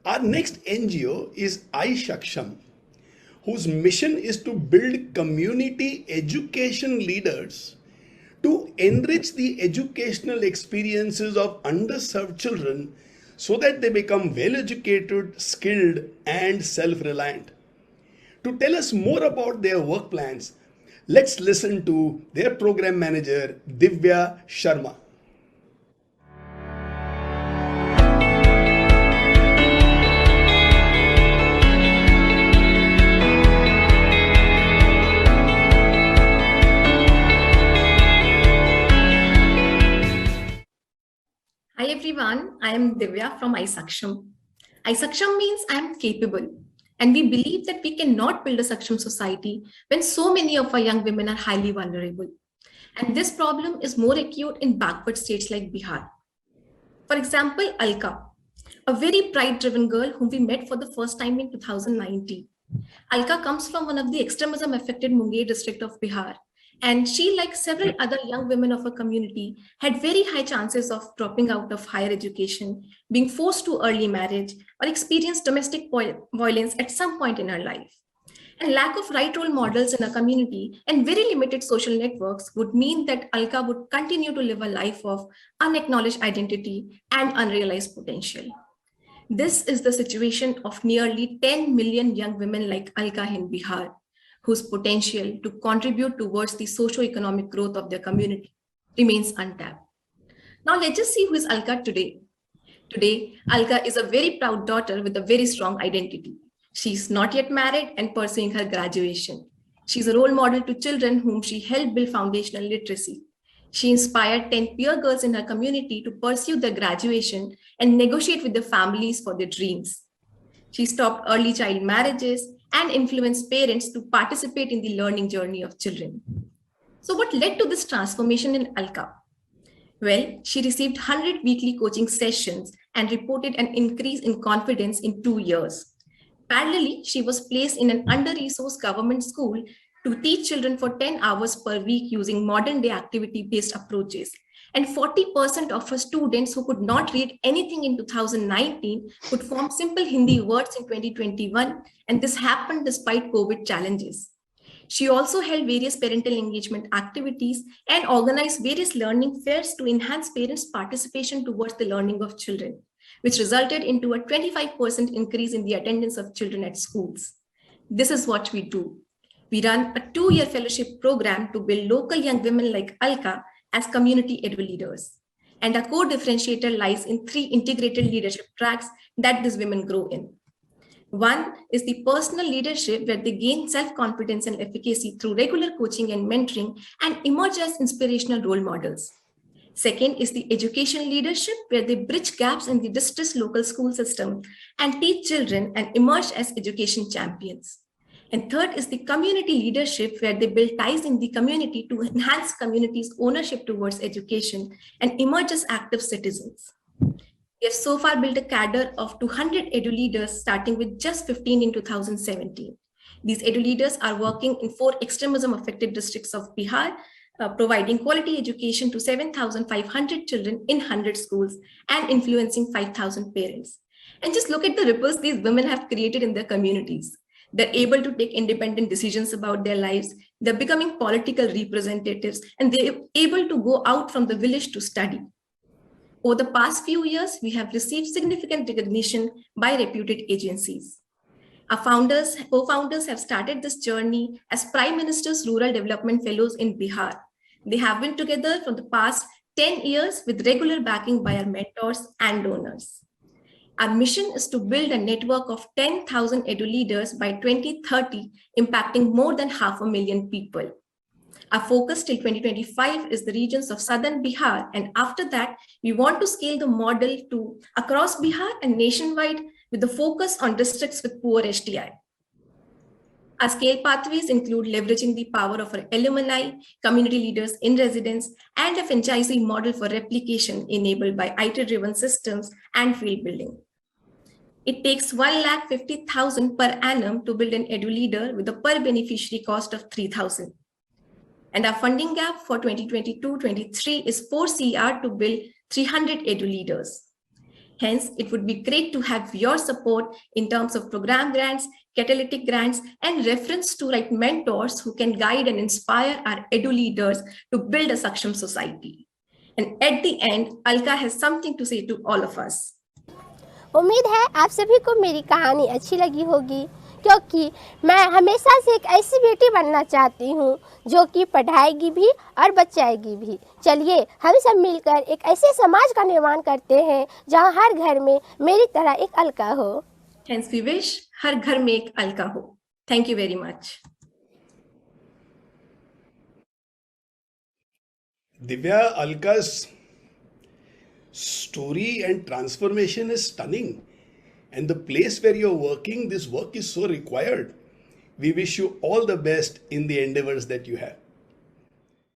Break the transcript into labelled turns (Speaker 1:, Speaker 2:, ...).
Speaker 1: Our next NGO is I-Saksham, whose mission is to build community education leaders to enrich the educational experiences of underserved children so that they become well educated, skilled, and self reliant. To tell us more about their work plans, let's listen to their program manager, Divya Sharma.
Speaker 2: Hi everyone, I am Divya from I-Saksham. I-Saksham means I am capable, and we believe that we cannot build a Saksham society when so many of our young women are highly vulnerable. And this problem is more acute in backward states like Bihar. For example, Alka, a very pride-driven girl whom we met for the first time in 2019. Alka comes from one of the extremism-affected Munger district of Bihar. And she, like several other young women of her community, had very high chances of dropping out of higher education, being forced to early marriage, or experience domestic violence at some point in her life. And lack of right role models in a community and very limited social networks would mean that Alka would continue to live a life of unacknowledged identity and unrealized potential. This is the situation of nearly 10 million young women like Alka in Bihar, whose potential to contribute towards the socio-economic growth of their community remains untapped. Now let's just see who is Alka today. Today, Alka is a very proud daughter with a very strong identity. She's not yet married and pursuing her graduation. She's a role model to children whom she helped build foundational literacy. She inspired 10 peer girls in her community to pursue their graduation and negotiate with their families for their dreams. She stopped early child marriages and influenced parents to participate in the learning journey of children. So what led to this transformation in Alka? Well, she received 100 weekly coaching sessions and reported an increase in confidence in 2 years. Parallelly, she was placed in an under-resourced government school to teach children for 10 hours per week using modern-day activity-based approaches. And 40% of her students who could not read anything in 2019 could form simple Hindi words in 2021, and this happened despite COVID challenges. She also held various parental engagement activities and organized various learning fairs to enhance parents' participation towards the learning of children, which resulted into a 25% increase in the attendance of children at schools. This is what we do. We run a 2-year fellowship program to build local young women like Alka as community edu leaders. And our core differentiator lies in 3 integrated leadership tracks that these women grow in. One is the personal leadership, where they gain self-confidence and efficacy through regular coaching and mentoring and emerge as inspirational role models. Second is the education leadership, where they bridge gaps in the distressed local school system and teach children and emerge as education champions. And third is the community leadership, where they build ties in the community to enhance communities' ownership towards education and emerge as active citizens. We have so far built a cadre of 200 edu leaders, starting with just 15 in 2017. These edu leaders are working in 4 extremism-affected districts of Bihar, providing quality education to 7,500 children in 100 schools and influencing 5,000 parents. And just look at the ripples these women have created in their communities. They're able to take independent decisions about their lives. They're becoming political representatives, and they're able to go out from the village to study. Over the past few years, we have received significant recognition by reputed agencies. Our co-founders have started this journey as Prime Minister's Rural Development Fellows in Bihar. They have been together for the past 10 years with regular backing by our mentors and donors. Our mission is to build a network of 10,000 edu leaders by 2030, impacting more than 500,000 people. Our focus till 2025 is the regions of southern Bihar, and after that, we want to scale the model to across Bihar and nationwide with the focus on districts with poor HDI. Our scale pathways include leveraging the power of our alumni, community leaders in residence, and a franchisee model for replication enabled by IT-driven systems and field building. It takes 1,50,000 per annum to build an edu leader with a per beneficiary cost of 3,000. And our funding gap for 2022-23 is 4 CR to build 300 edu leaders. Hence, it would be great to have your support in terms of program grants, catalytic grants, and reference to like mentors who can guide and inspire our edu leaders to build a Saksham society. And at the end, Alka has something to say to all of us.
Speaker 3: उम्मीद है आप सभी को मेरी कहानी अच्छी लगी होगी, क्योंकि मैं हमेशा से एक ऐसी बेटी बनना चाहती हूँ जो कि पढ़ाएगी भी और बचाएगी भी। चलिए हम सब मिलकर एक ऐसे समाज का निर्माण करते हैं जहाँ हर घर में मेरी तरह एक अलका हो।
Speaker 2: Hence we wish हर घर में एक अलका हो। Thank you very much.
Speaker 1: Divya, Alka's story and transformation is stunning. And the place where you're working, this work is so required. We wish you all the best in the endeavors that you have.